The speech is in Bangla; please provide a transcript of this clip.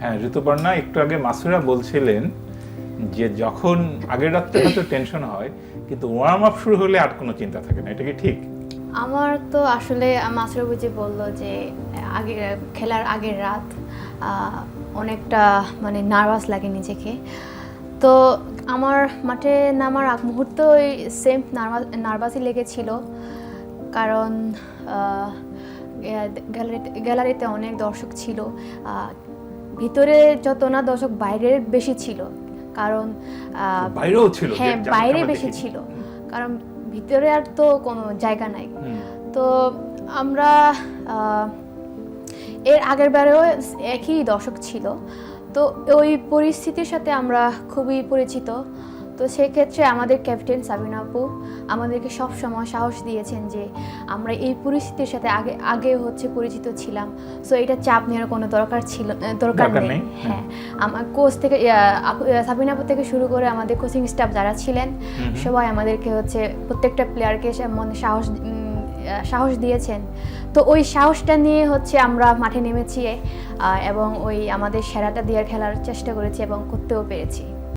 হ্যাঁ ঋতুপর্ণা, একটু আগে মাসুরা বলছিলেন যে যখন আগের রাত্রে হয়তো টেনশন হয় কিন্তু ওয়ার্ম আপ শুরু হলে আর কোনো চিন্তা থাকে না, এটা কি ঠিক? আমার তো আসলে মাসরুবু যে বললো যে আগে খেলার আগের রাত অনেকটা মানে নার্ভাস লাগে নিজেকে। তো আমার মাঠে নামার আগ মুহূর্তে ওই সেম নার্ভাসই লেগেছিল, কারণ গ্যালারিতে অনেক দর্শক ছিল। ভিতরে যত না দর্শক বাইরের বেশি ছিল, কারণ বাইরেও ছিল, হ্যাঁ বাইরে বেশি ছিল, কারণ ভিতরে আর তো কোনো জায়গা নাই। তো আমরা এর আগের বারেও একই দর্শক ছিল, তো ওই পরিস্থিতির সাথে আমরা খুবই পরিচিত। তো সেক্ষেত্রে আমাদের ক্যাপ্টেন সাবিনা আপু আমাদেরকে সব সময় সাহস দিয়েছেন যে আমরা এই পরিস্থিতির সাথে আগে হচ্ছে পরিচিত ছিলাম, সো এটা চাপ নেওয়ার কোনো দরকার নেই। হ্যাঁ, আমার কোচ থেকে সাবিনা আপু থেকে শুরু করে আমাদের কোচিং স্টাফ যারা ছিলেন সবাই আমাদেরকে হচ্ছে প্রত্যেকটা প্লেয়ারকে মনে সাহস দিয়েছেন। তো ওই সাহসটা নিয়ে হচ্ছে আমরা মাঠে নেমেছি এবং ওই আমাদের সেরাটা দিয়ে খেলার চেষ্টা করেছি এবং করতেও পেরেছি।